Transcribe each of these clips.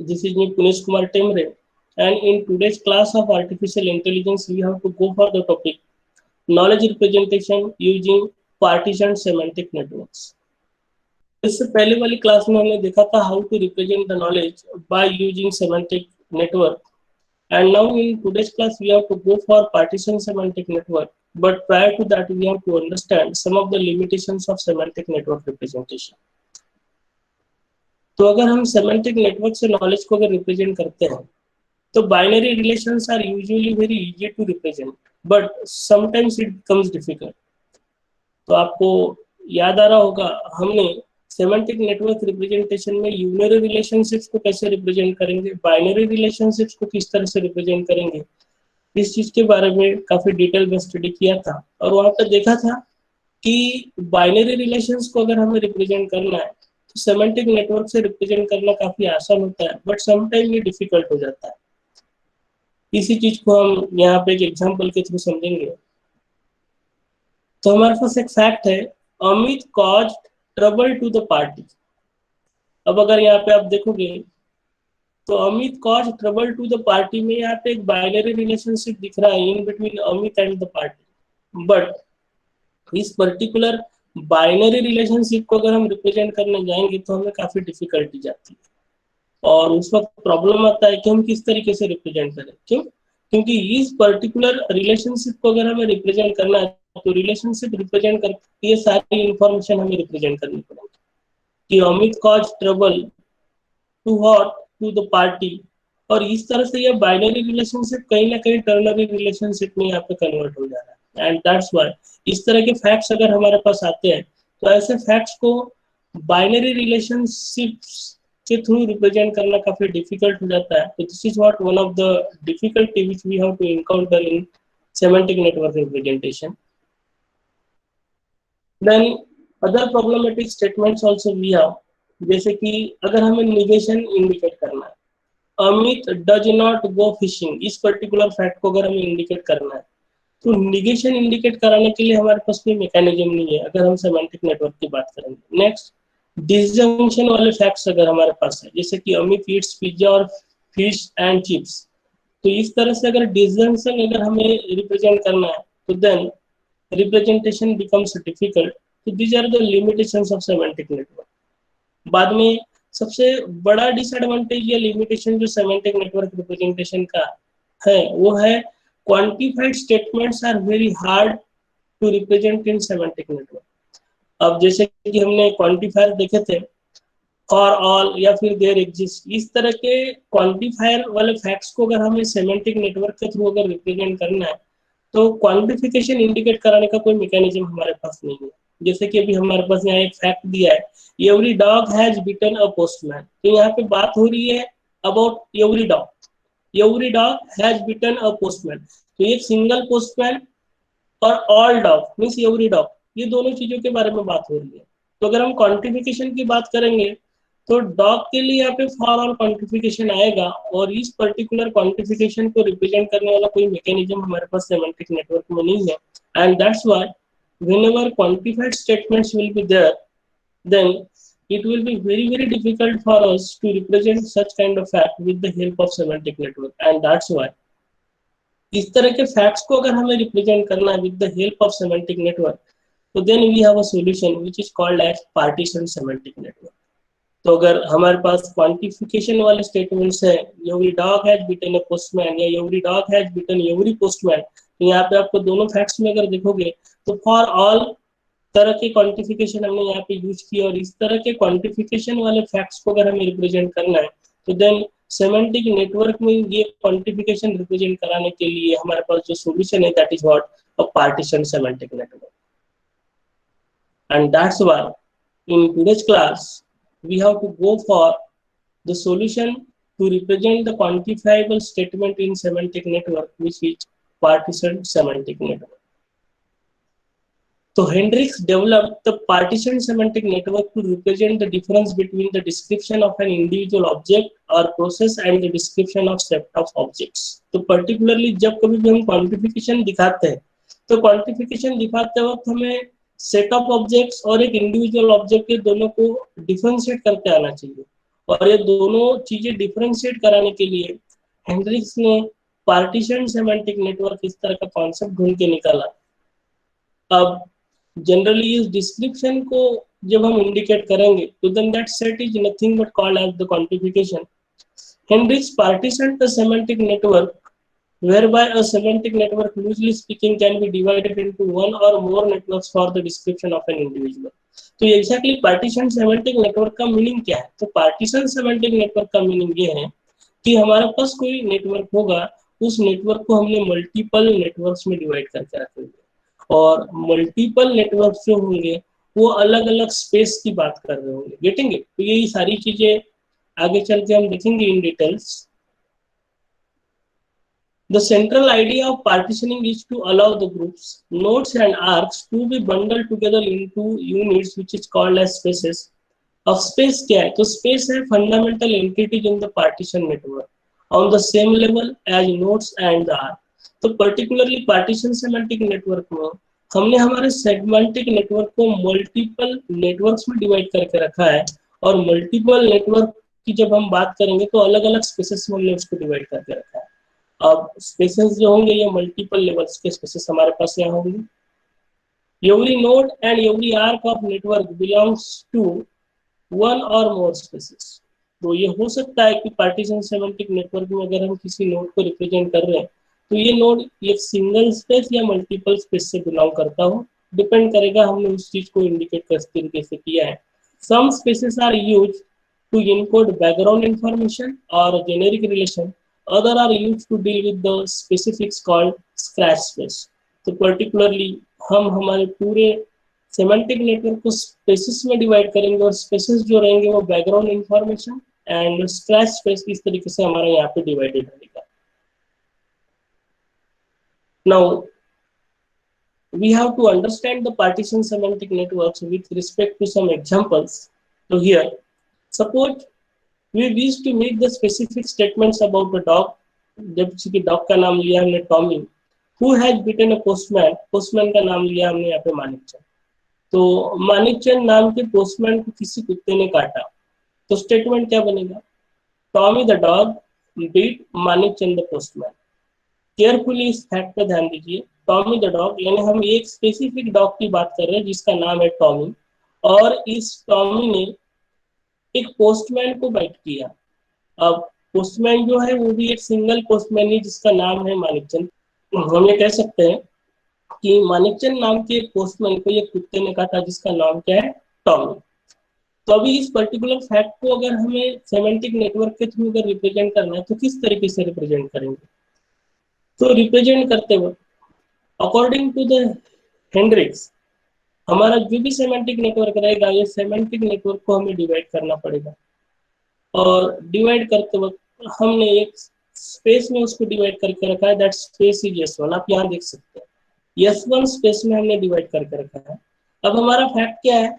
This is me, Punesh Kumar Temre, and in today's class of artificial intelligence, we have to go for the topic knowledge representation using partition semantic networks. इससे पहले वाली class में हमने देखा था how to represent the knowledge by using semantic network, and now in today's class we have to go for partition semantic network. But prior to that, we have to understand some of the limitations of semantic network representation. तो अगर हम semantic network से knowledge को अगर represent करते हैं तो binary relations are usually very easy to represent, but sometimes it becomes difficult. तो आपको याद आ रहा होगा हमने सेमेंटिक नेटवर्क रिप्रेजेंटेशन में यूनरी रिलेशनशिप्स को कैसे रिप्रेजेंट करेंगे, बाइनरी रिलेशनशिप्स को किस तरह से रिप्रेजेंट करेंगे, इस चीज के बारे में काफी डिटेल में स्टडी किया था. और वहां पर देखा था कि बाइनरी रिलेशंस को अगर हमें रिप्रेजेंट करना है तो सेमेंटिक नेटवर्क से रिप्रेजेंट करना काफी आसान होता है, बट समटाइम ये डिफिकल्ट हो जाता है. इसी चीज को हम यहाँ पे एक एग्जांपल के थ्रू समझेंगे. तो हमारे पास एक फैक्ट है, Amit caused trouble to the party. अब अगर यहाँ पे आप देखोगे तो Amit cause trouble to the party में यहाँ पे एक बाइनरी रिलेशनशिप दिख रहा है in between Amit and the party, but इस पर्टिकुलर बाइनरी रिलेशनशिप को अगर हम रिप्रेजेंट करने जाएंगे तो हमें काफी डिफिकल्टी जाती है और उस वक्त प्रॉब्लम आता है कि हम किस तरीके से रिप्रेजेंट करें. क्यों? क्योंकि इस पर्टिकुलर रिलेशनशिप को अगर हमें रिप्रेजेंट करना है तो रिलेशनशिप रिप्रेजेंट करके ये सारी इंफॉर्मेशन हमें रिप्रेजेंट करनी पड़ेगी कि Amit cause trouble to what, to the party. और इस तरह से ये बाइनरी रिलेशनशिप कहीं ना कहीं टर्नरी रिलेशनशिप में यहाँ पे कन्वर्ट हो जा रहा है. एंड दैट्स व्हाई इस तरह के फैक्ट्स अगर हमारे पास आते हैं तो ऐसे फैक्ट्स को बाइनरी रिलेशनशिप्स के थ्रू रिप्रेजेंट करना काफी डिफिकल्ट हो जाता है. तो this is what one of the difficulty which we have to encounter in semantic network representation. Then other problematic statements also we have, जैसे कि अगर हमें निगेशन इंडिकेट करना है, Amit does not go fishing, इस पर्टिकुलर फैक्ट को अगर हमें इंडिकेट करना है तो निगेशन इंडिकेट कराने के लिए हमारे पास कोई मैकेनिज्म नहीं है अगर हम सेमेंटिक नेटवर्क की बात करेंगे. नेक्स्ट, डिसजंक्शन वाले फैक्ट्स अगर हमारे पास है, जैसे कि अमित ईट्स पिज्जा और फिश एंड चिप्स, तो इस तरह से अगर डिसजंक्शन अगर हमें रिप्रेजेंट करना है तो देन रिप्रेजेंटेशन बिकम्स डिफिकल्ट. तो these are the limitations of semantic network. बाद में सबसे बड़ा डिसएडवांटेज या लिमिटेशन जो सेमेंटिक नेटवर्क रिप्रेजेंटेशन का है वो है quantified statements are very hard to represent in semantic network. अब जैसे कि हमने क्वांटिफायर देखे थे, फॉर ऑल या फिर देयर एग्जिस्ट, इस तरह के क्वांटिफायर वाले फैक्ट्स को अगर हमें सेमेंटिक नेटवर्क के थ्रू अगर रिप्रेजेंट करना है तो क्वांटिफिकेशन इंडिकेट कराने का कोई मैकेनिज्म हमारे पास नहीं है. जैसे कि अभी हमारे पास यहाँ एक फैक्ट दिया है, every dog has beaten a postman. तो यहाँ पे बात हो रही है about every dog, every dog has beaten a postman. तो ये सिंगल पोस्टमैन और all dog means every dog, ये दोनों चीजों के बारे में बात हो रही है. तो अगर हम क्वांटिफिकेशन की बात करेंगे तो डॉग के लिए यहाँ पे फॉर ऑल क्वांटिफिकेशन आएगा और इस पर्टिकुलर क्वांटिफिकेशन को रिप्रेजेंट करने वाला कोई मैकेनिज्म हमारे पास सेमेंटिक नेटवर्क में नहीं है. And that's why whenever quantified statements will be there, then it will be very difficult for us to represent such kind of fact with the help of semantic network. And that's why इस तरह के facts को अगर हमें represent करना है with the help of semantic network तो then we have a solution which is called as partition semantic network. तो अगर हमारे पास क्वांटिफिकेशन वाले स्टेटमेंट्स है, every dog has beaten a postman या every dog has beaten every postman, तो यहाँ पे आपको दोनों फैक्ट्स में अगर देखोगे तो फॉर ऑल तरह के क्वांटिफिकेशन हमने यहाँ पे यूज किया और इस तरह के क्वांटिफिकेशन वाले फैक्ट्स को अगर हमें रिप्रेजेंट करना है तो देन सेमेंटिक नेटवर्क में ये क्वांटिफिकेशन रिप्रेजेंट कराने के लिए हमारे पास जो सॉल्यूशन है that is what a partition semantic network. And that's why in today's class we have to go for the solution to represent the quantifiable statement in semantic network, which is partition semantic network. So Hendricks developed the partition semantic network to represent the difference between the description of an individual object or process and the description of set of objects. तो particularly जब कभी भी हम quantification दिखाते हैं तो quantification दिखाते वक्त हमें सेट ऑफ ऑब्जेक्ट्स और एक इंडिविजुअल ऑब्जेक्ट के दोनों को डिफरेंशिएट करके आना चाहिए और ये दोनों चीजें डिफरेंशिएट कराने के लिए हेनरिक्स ने पार्टीशन सेमेंटिक नेटवर्क इस तरह का कॉन्सेप्ट ढूंढ के निकाला। अब जनरली इस डिस्क्रिप्शन को जब हम इंडिकेट करेंगे तो then that set is nothing but called as the quantification. Hendrix partitioned the semantic network whereby a semantic network, loosely speaking, can be divided into one or more networks for the description of an individual. तो exactly partition semantic network का meaning क्या है? तो partition semantic network का meaning ये है कि हमारे पास कोई नेटवर्क होगा, उस नेटवर्क को हमने मल्टीपल नेटवर्क्स में डिवाइड करके रखेंगे और मल्टीपल नेटवर्क्स जो होंगे वो अलग अलग स्पेस की बात कर रहे होंगे। Getting it? तो यही सारी चीजें आगे चल के हम देखेंगे in details. The central idea of partitioning is to allow the groups, nodes and arcs to be bundled together into units which is called as spaces. अब space क्या है? तो space है fundamental entities in the partition network on the same level as nodes and the arc. तो particularly partition semantic network में हमने हमारे सेगमेंटिक network को मल्टीपल नेटवर्क्स में डिवाइड करके रखा है और मल्टीपल नेटवर्क की जब हम बात करेंगे तो अलग अलग स्पेसेस में हमने उसको डिवाइड करके रखा है। अब स्पेसेस जो होंगे ये मल्टीपल लेवल्स के स्पेसेस हमारे पास यहाँ होंगे। Every node and every arc of network belongs to one or more spaces. तो ये हो सकता है कि पार्टीशन सेमेंटिक नेटवर्क में अगर हम किसी नोड को रिप्रेजेंट कर रहे हैं तो ये नोड एक सिंगल स्पेस या मल्टीपल स्पेस से बिलोंग करता हो, डिपेंड करेगा हमने उस चीज को इंडिकेट किस तरीके से किया है। Some spaces are used to encode background information or a generic relation, other are used to deal with the specifics called scratch space. तो particularly हम हमारे पूरे सेमेंटिक नेटवर्क को स्पेसेस में डिवाइड करेंगे और स्पेसेस जो रहेंगे वो background information and scratch space इस तरीके से हमारा यहाँ पे डिवाइडेड रहेगा। Now we have to understand the partition semantic networks with respect to some examples. So here, suppose we wish to make the specific statements about the dog, जैसे कि dog का नाम लिया हमने Tommy, who has bitten a postman, postman का नाम लिया हमने यहाँ पे मानिकचंद। तो मानिकचंद नाम के पोस्टमैन को किसी कुत्ते ने काटा, तो स्टेटमेंट क्या बनेगा? Tommy the dog beat Manikchand the postman. Carefully इस फैक्ट पे ध्यान दीजिए, टॉमी द डॉग यानी हम एक स्पेसिफिक डॉग की बात कर रहे हैं जिसका नाम है टॉमी, और इस टॉमी ने एक पोस्टमैन को बाइट किया। अब पोस्टमैन जो है वो भी एक सिंगल पोस्टमैन है जिसका नाम है मानिकचंद। हम ये कह सकते हैं कि मानिकचंद नाम के पोस्टमैन को ये कुत्ते ने काटा जिसका नाम क्या है? टॉमी। तो अभी इस पर्टिकुलर फैक्ट को अगर हमें सेमेंटिक नेटवर्क के थ्रू अगर रिप्रेजेंट करना है तो किस तरीके से रिप्रेजेंट करेंगे? तो रिप्रेजेंट करते वक्त अकॉर्डिंग टू द हेनरिक्स हमारा जो भी सेमेंटिक नेटवर्क रहेगा ये सेमेंटिक नेटवर्क को हमें डिवाइड करना पड़ेगा और डिवाइड करते वक्त हमने एक स्पेस में उसको डिवाइड करके रखा है, दैट स्पेस इज S1। आप यहाँ देख सकते हैं S1 स्पेस में हमने डिवाइड करके रखा है। अब हमारा फैक्ट क्या है?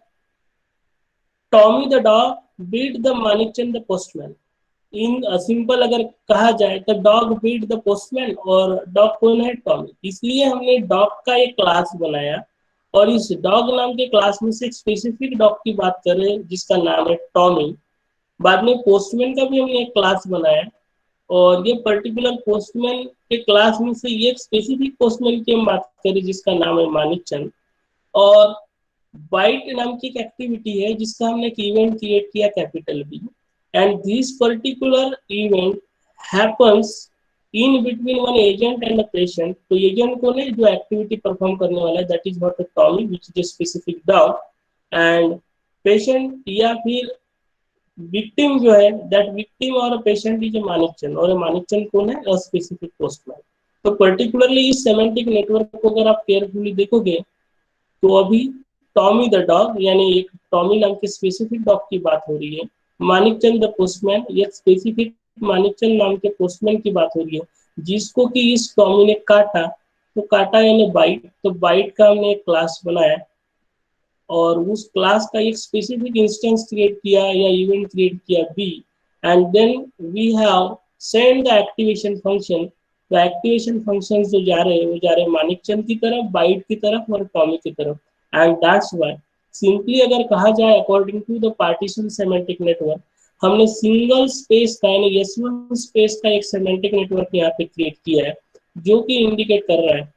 Tommy the dog beat the Manikchand the postman. In simple अगर कहा जाए तो डॉग बीट द पोस्टमैन, और डॉग कौन है? टॉमी। इसलिए हमने डॉग का एक क्लास बनाया और इस डॉग नाम के क्लास में से एक स्पेसिफिक डॉग की बात करें जिसका नाम है टॉमी। बाद में पोस्टमैन का भी हमने एक क्लास बनाया और ये पर्टिकुलर पोस्टमैन के क्लास में से ये स्पेसिफिक पोस्टमैन की हम बात करें जिसका नाम है मानिकचंद। और बाइट नाम की एक एक्टिविटी है जिसका हमने एक इवेंट क्रिएट किया capital B, and this particular event happens in between one agent and a patient. तो एजेंट कौन है? जो एक्टिविटी परफॉर्म करने वाला है, that is not a Tommy which is a specific dog, and patient या फिर विक्टिम जो है, दैट विक्टिम और पेशेंट इज अ मानिकचंद, और मानिकचंद कौन है? A specific postman. तो पर्टिकुलरली इस सेमेंटिक नेटवर्क को अगर आप केयरफुली देखोगे तो अभी टॉमी द डॉग यानी एक टॉमी नाम के स्पेसिफिक डॉग की बात हो रही है, मानिकचंद द पोस्टमैन एक स्पेसिफिक मानिकचंद नाम के पोस्टमैन की बात हो रही है जिसको कि इस टॉमी ने काटा। तो काटा यानी बाइट, तो बाइट का हमने एक क्लास बनाया और उस क्लास का एक स्पेसिफिक इंस्टेंस क्रिएट किया या इवेंट क्रिएट किया B, and then we have send the activation function. तो एक्टिवेशन फंक्शन जो जा रहे हैं वो जा रहे हैं मानिकचंद की तरफ, बाइट की तरफ और टॉमी की तरफ, एंड दैट्स व्हाई सिंपली अगर कहा जाए according to the partition semantic network हमने सिंगल स्पेस का यानी S1 स्पेस का एक सेमेंटिक नेटवर्क यहाँ पे क्रिएट किया है, जो कि इंडिकेट कर रहा है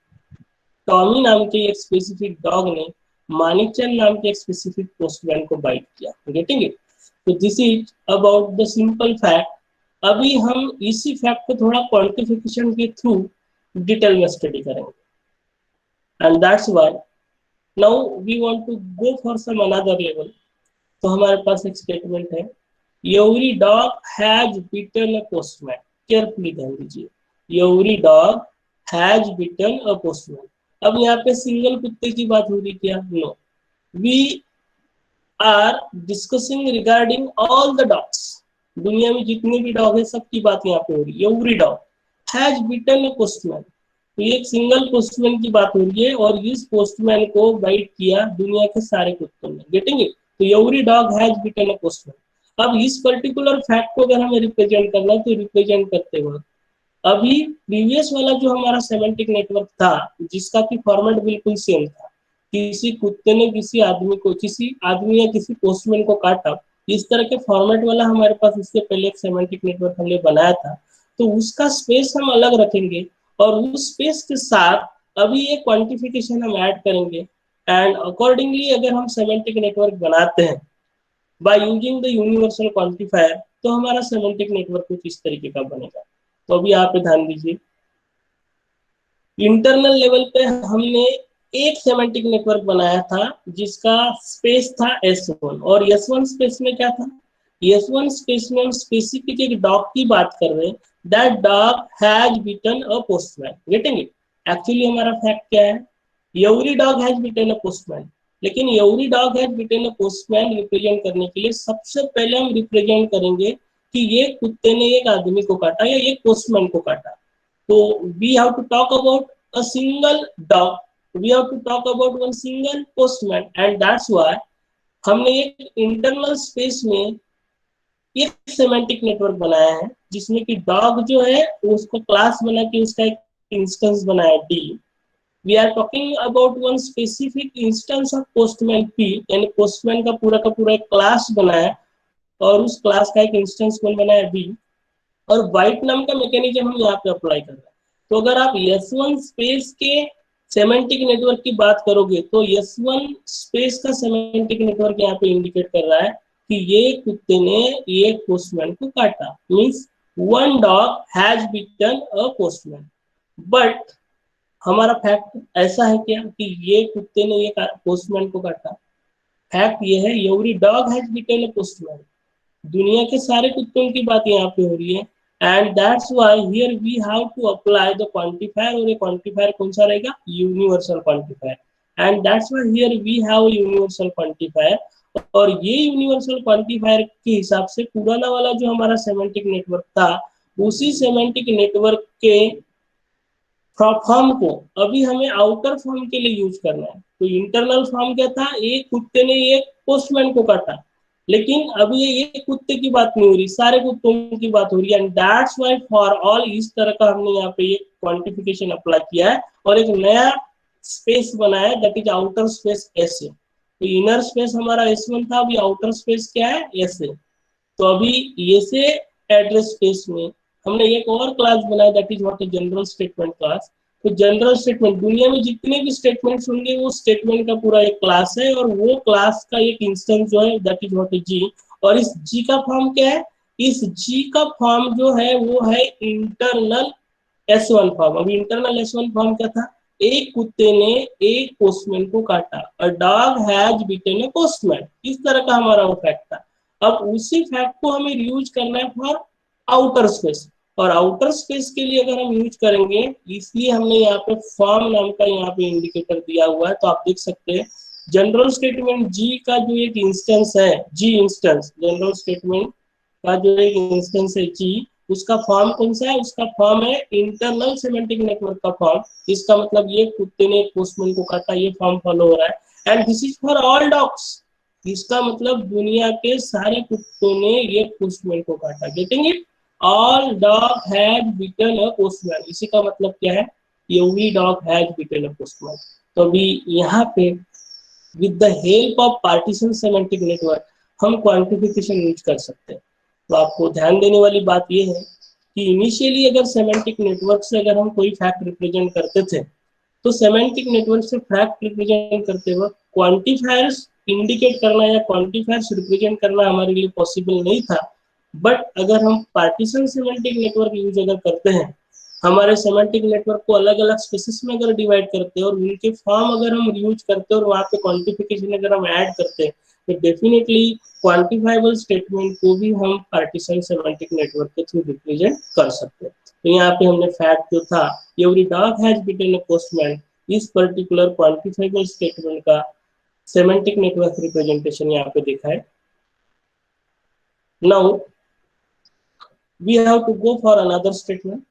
टॉमी नाम के एक स्पेसिफिक डॉग ने मानिकचंद नाम के एक स्पेसिफिक पोस्टमैन को बाइट किया। Getting it? तो this is about the simple fact. अभी हम इसी फैक्ट को थोड़ा क्वांटिफिकेशन के थ्रू डिटेल में स्टडी करेंगे, and that's why now we want to go for some another level. तो हमारे पास एक स्टेटमेंट है, every dog has beaten a postman. Carefully ध्यान दीजिए, every dog has beaten a postman. अब यहाँ पे सिंगल कुत्ते की बात हो रही क्या? No, we are discussing regarding all the dogs. दुनिया में जितने भी डॉग है सबकी बात यहाँ पे हो रही है। Every dog has beaten a postman, तो ये एक सिंगल पोस्टमैन की बात हो रही है और इस पोस्टमैन को बाइट किया दुनिया के सारे कुत्तों ने। Getting it? तो every dog has beaten a postman. अब इस पर्टिकुलर फैक्ट को अगर हमें रिप्रेजेंट करना है तो रिप्रेजेंट करते वक्त अभी प्रीवियस वाला जो हमारा सेमेंटिक नेटवर्क था, जिसका कि फॉर्मेट बिल्कुल सेम था, किसी कुत्ते ने किसी आदमी को, किसी आदमी या किसी पोस्टमैन को काटा, इस तरह के फॉर्मेट वाला हमारे पास इससे पहले एक सेमेंटिक नेटवर्क हमने बनाया था। तो उसका स्पेस हम अलग रखेंगे और उस स्पेस के साथ अभी एक क्वांटिफिकेशन हम ऐड करेंगे, एंड अकॉर्डिंगली अगर हम सेमेंटिक नेटवर्क बनाते हैं by using the universal quantifier, तो हमारा सेमेंटिक नेटवर्क कुछ इस तरीके का बनेगा। तो अभी यहाँ पे ध्यान दीजिए, इंटरनल लेवल पे हमने एक सेमेंटिक नेटवर्क बनाया था जिसका स्पेस था S1, और S1 स्पेस में क्या था? S1 स्पेस में हम स्पेसिफिक एक डॉग की बात कर रहे हैं, that dog has beaten a postman. Getting it? Actually हमारा फैक्ट क्या है? Every dog has beaten a postman. लेकिन every dog has beaten a postman represent करने के लिए सबसे पहले हम रिप्रेजेंट करेंगे कि ये कुत्ते ने एक आदमी को काटा या एक पोस्टमैन को काटा। So we have to talk about a single dog. We have to talk about one single postman, and that's why हमने एक इंटरनल स्पेस में एक सेमेंटिक नेटवर्क बनाया है जिसमें कि डॉग जो है उसको क्लास बना के उसका एक इंस्टेंस बनाया D. We are talking about one specific instance of postman P, यानी पोस्टमैन का पूरा एक क्लास बनाया और उस क्लास का एक इंस्टेंस कौन बनाया? बी। और वाइट नाम का मैकेनिज्म हम यहाँ पे अप्लाई कर रहे हैं। तो अगर आप S1 स्पेस के सेमेंटिक नेटवर्क की बात करोगे तो S1 स्पेस का सेमेंटिक नेटवर्क यहाँ पे इंडिकेट कर रहा है कि ये कुत्ते ने ये पोस्टमैन को काटा, means one dog has beaten a postman. But हमारा फैक्ट ऐसा है क्या कि ये कुत्ते ने ये पोस्टमैन को काटा? फैक्ट ये है, every dog has beaten a postman. दुनिया के सारे कुत्तों की बात यहाँ पे हो रही है, and that's why here we have to apply the quantifier. और ये क्वांटिफायर कौन सा रहेगा? Universal quantifier. And that's why here we have universal quantifier. और ये यूनिवर्सल क्वांटिफायर के हिसाब से पुराना वाला जो हमारा सेमेंटिक नेटवर्क था, उसी सेमेंटिक नेटवर्क के फॉर्म को अभी हमें आउटर फॉर्म के लिए यूज करना है। तो इंटरनल फॉर्म क्या था? एक कुत्ते ने एक पोस्टमैन को काटा, लेकिन अभी ये एक कुत्ते की बात नहीं हो रही, सारे कुत्तों की बात हो रही है, and that's why for all इस तरह का हमने यहाँ पे ये क्वांटिफिकेशन अप्लाई किया है और एक नया स्पेस बनाया है, that is outer space S A. तो इनर स्पेस हमारा S1 था, अभी आउटर स्पेस क्या है? S A. तो अभी ये से एड्रेस स्पेस में हमने एक और क्लास बनाया, that is what a general statement class. तो जनरल स्टेटमेंट, दुनिया में जितने भी स्टेटमेंट्स होंगे वो स्टेटमेंट का पूरा एक क्लास है, और वो क्लास का एक इंस्टेंस जो है दैट इज व्हाट ए जी। और इस जी का फॉर्म क्या है? इस जी का फॉर्म जो है वो है इंटरनल S1 फॉर्म। अभी इंटरनल S1 फॉर्म क्या था? एक कुत्ते ने एक पोस्टमैन को काटा, a dog has beaten A postman. इस तरह का हमारा वो फैक्ट था। अब उसी फैक्ट को हमें यूज करना है फॉर आउटर स्पेस, और आउटर स्पेस के लिए अगर हम यूज करेंगे, इसलिए हमने यहाँ पे फॉर्म नाम का यहाँ पे इंडिकेटर दिया हुआ है। तो आप देख सकते हैं जनरल स्टेटमेंट जी का जो एक इंस्टेंस है, जी इंस्टेंस, जनरल स्टेटमेंट का जो एक इंस्टेंस है जी, उसका फॉर्म कौन सा है? उसका फॉर्म है इंटरनल सेमेंटिक नेटवर्क का फॉर्म। इसका मतलब ये कुत्ते ने पोस्टमैन को काटा, ये फॉर्म फॉलो हो रहा है, and this is for all dogs. इसका मतलब दुनिया के सारे कुत्तों ने ये पोस्टमैन को काटा। Getting it? All dog had beaten a postman. इसी का मतलब क्या है? Every dog had beaten a postman. तो अभी यहाँ पे with the help of partition semantic network हम क्वांटिफिकेशन यूज कर सकते हैं। तो आपको ध्यान देने वाली बात यह है कि इनिशियली अगर सेमेंटिक नेटवर्क से अगर हम कोई फैक्ट रिप्रेजेंट करते थे, तो सेमेंटिक नेटवर्क से फैक्ट रिप्रेजेंट करते वक्त क्वांटिफायर्स इंडिकेट करना या क्वांटिफायर्स रिप्रेजेंट करना हमारे लिए पॉसिबल नहीं था। बट अगर हम पार्टीशन सेमेंटिक नेटवर्क यूज अगर करते हैं, हमारे सेमेंटिक नेटवर्क को अलग अलग स्पेसिस में अगर डिवाइड करते हैं और उनके फॉर्म अगर हम यूज करते हैं और वहाँ पे क्वांटिफिकेशन अगर हम ऐड करते हैं, तो डेफिनेटली क्वांटिफाइबल स्टेटमेंट को भी हम पार्टीशन सेमेंटिक नेटवर्क के थ्रू रिप्रेजेंट कर सकते हैं। तो यहाँ पे हमने फैक्ट जो था every dog has beaten a postman, इस पर्टिकुलर क्वांटिफाइबल स्टेटमेंट का सेमेंटिक नेटवर्क रिप्रेजेंटेशन यहाँ पे देखा है। Now we have to go for another statement.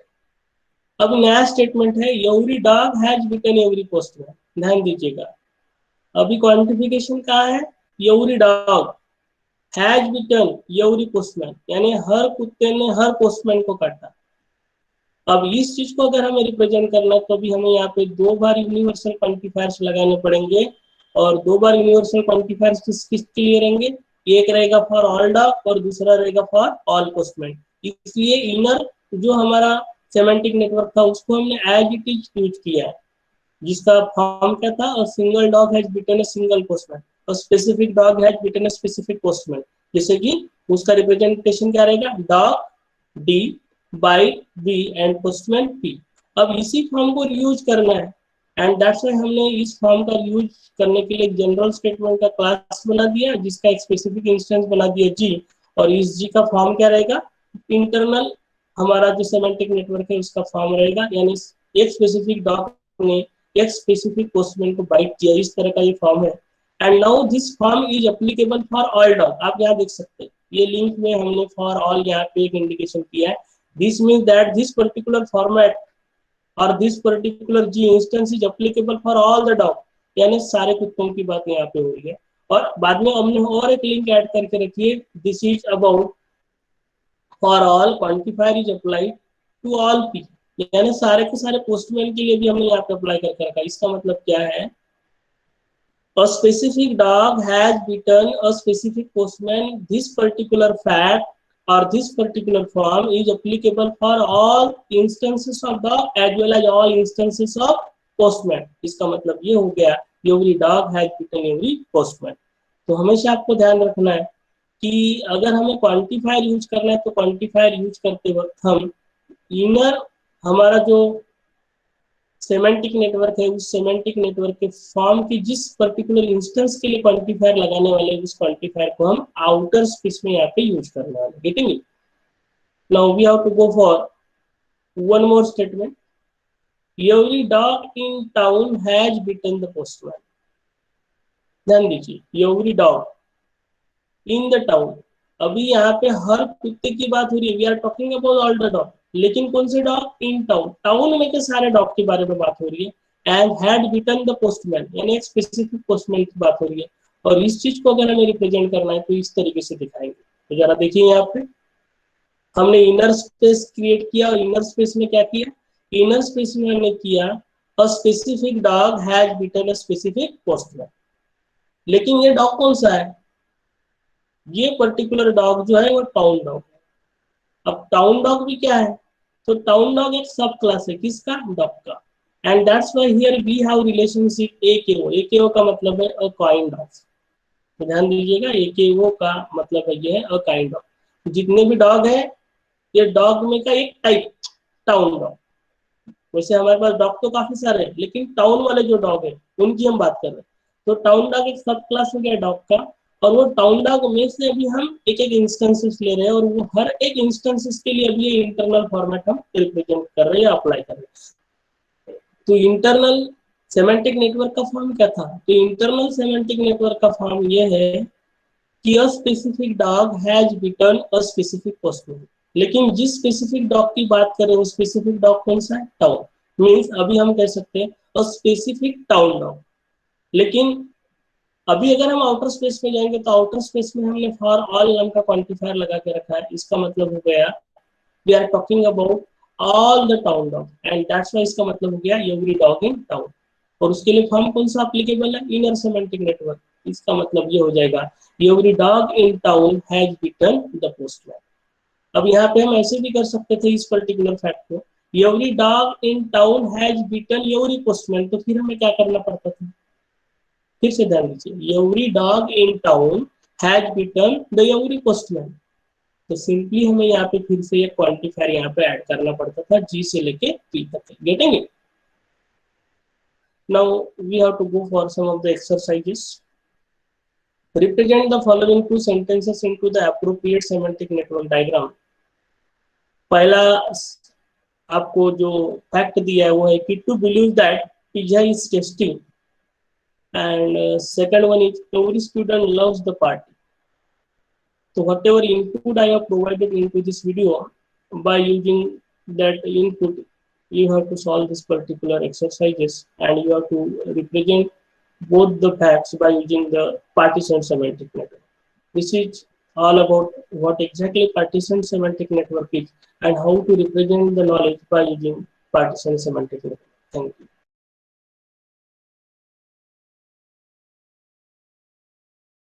अब नया स्टेटमेंट है every dog has beaten every postman. ध्यान दीजिएगा, अभी क्वांटिफिकेशन कहाँ है, every dog has beaten every postman, यानी हर कुत्ते ने हर पोस्टमैन को काटा। अब इस चीज को अगर हमें रिप्रेजेंट करना है तो भी हमें यहाँ पे दो बार यूनिवर्सल क्वांटिफायर्स लगाने पड़ेंगे, और दो बार यूनिवर्सल क्वांटिफायर्स किसके लिए रहेंगे, एक रहेगा फॉर ऑल डॉग और दूसरा रहेगा फॉर ऑल पोस्टमैन। इसलिए इनर जो हमारा सेमेंटिक नेटवर्क था उसको हमने एज इट इज यूज किया है, जिसका फॉर्म क्या था, a single dog has beaten a single postman, a specific dog has beaten a specific postman. जैसे कि उसका रिप्रेजेंटेशन क्या रहेगा, dog D, bite B and postman P. अब इसी फॉर्म को यूज करना है, एंड दैट्स व्हाई हमने इस फॉर्म का यूज करने के लिए जनरल स्टेटमेंट का क्लास बना दिया, जिसका एक स्पेसिफिक इंस्टेंस बना दिया जी, और इस जी का फॉर्म क्या रहेगा, इंटरनल हमारा जो सेमेंटिक नेटवर्क है उसका फॉर्म रहेगा, यानी एक स्पेसिफिक डॉग ने एक स्पेसिफिक पोस्टमैन को बाइट किया, इस तरह का ये फॉर्म है। And now this form is applicable for all dog. आप यहाँ देख सकते हैं ये लिंक में हमने फॉर ऑल यहाँ पे एक इंडिकेशन किया है। This means that this particular format और this particular G instance is applicable for all the dog, यानी सारे कुत्तों की बात यहाँ पे हो रही है। और बाद में हमने और एक लिंक ऐड करके रखी है, this is about for all quantifier is applied to all P, यानी सारे के सारे पोस्टमैन के लिए भी हमने यहाँ पे अप्लाई करके रखा है। इसका मतलब क्या है, a specific dog has bitten a specific postman, this particular fact or this particular form is applicable for all instances of dog as well as all instances of postman। इसका मतलब ये हो गया every dog has bitten every postman। तो हमेशा आपको ध्यान रखना है कि अगर हमें क्वांटिफायर यूज करना है तो क्वांटिफायर यूज करते वक्त हम इनर हमारा जो सेमेंटिक नेटवर्क है उस सेमेंटिक नेटवर्क के फॉर्म की जिस पर्टिकुलर इंस्टेंस के लिए क्वांटिफायर लगाने वाले उस क्वांटिफायर को हम आउटर स्पेस में यहाँ पे यूज करने वाले। Getting it? Now we have to go for one more statement, every dog in town has beaten the postman. ध्यान दीजिए, every dog in the town, अभी यहाँ पे हर कुत्ते की बात हो रही है, we are talking about all the dog, लेकिन कौन से डॉग, इन टाउन, टाउन में के सारे डॉग के बारे में बात हो रही है। And had beaten the postman, यानी एक स्पेसिफिक पोस्टमैन की बात हो रही है। और इस चीज को अगर हमें रिप्रेजेंट करना है तो इस तरीके से दिखाएंगे। तो जरा देखिए यहाँ पे हमने इनर स्पेस क्रिएट किया, और इनर स्पेस में क्या किया, इनर स्पेस में हमने किया अ specific dog has beaten a specific postman. लेकिन ये डॉग कौन सा है, ये पर्टिकुलर डॉग जो है वो टाउन डॉग है। अब टाउन डॉग भी क्या है, तो टाउन डॉग एक सब क्लास है किसका, डॉग का। And that's why here we have relationship AKO. AKO का मतलब है अ काइंड ऑफ। तो ध्यान दीजिएगा, एकेओ का मतलब है ये है अ काइंड ऑफ। जितने भी डॉग है ये डॉग में का एक टाइप, टाउन डॉग। वैसे हमारे पास डॉग तो काफी सारे हैं, लेकिन टाउन वाले जो डॉग है उनकी हम बात कर रहे हैं। तो टाउन डॉग एक सब क्लास हो गया डॉग का, और वो टाउन डॉग में से अभी हम एक एक इंस्टेंसेस ले रहे हैं, और वो हर एक इंस्टेंसेस के लिए अभी ये इंटरनल फॉर्मेट हम रिप्रेजेंट कर रहे हैं, अप्लाई कर रहे हैं। तो इंटरनल सेमेंटिक नेटवर्क का फॉर्म क्या था, तो इंटरनल सेमेंटिक नेटवर्क का फॉर्म ये है कि a specific dog has beaten a specific postman. लेकिन जिस स्पेसिफिक डॉग की बात करें वो स्पेसिफिक डॉग कौन सा है, टाउन। मीन्स अभी हम कह सकते हैं अ स्पेसिफिक टाउन डॉग। लेकिन अभी अगर हम आउटर स्पेस में जाएंगे तो आउटर स्पेस में हमने फॉर ऑल नाम का क्वांटिफायर लगा के रखा है। इसका मतलब हो गया we are talking about all the town dog, and that's why इसका मतलब हो गया एवरी डॉग इन टाउन। और उसके लिए फॉर्म कौन सा एप्लीकेबल है, इनर सेमेंटिक नेटवर्क। इसका मतलब ये हो जाएगा every dog in town has beaten the postman. अब यहाँ पे हम ऐसे भी कर सकते थे इस पर्टिकुलर फैक्ट को, every dog in town has beaten every postman, तो फिर हमें क्या करना पड़ता था, फिर से ध्यान दीजिए, every dog in town has beaten the every postman, तो सिंपली हमें यहाँ पे फिर से एक क्वांटिफायर यहाँ पे ऐड करना पड़ता था, जी से लेके पी तक। Getting it? Now we have to go for some of the exercises. Represent the following two sentences into the appropriate semantic network diagram. पहला आपको जो फैक्ट दिया है वो है कि to believe that pizza is tasty, and second one is every student loves the party. So whatever input I have provided into this video, by using that input, you have to solve this particular exercises, and you have to represent both the facts by using the partition semantic network. This is all about what exactly partition semantic network is and how to represent the knowledge by using partition semantic network. Thank you.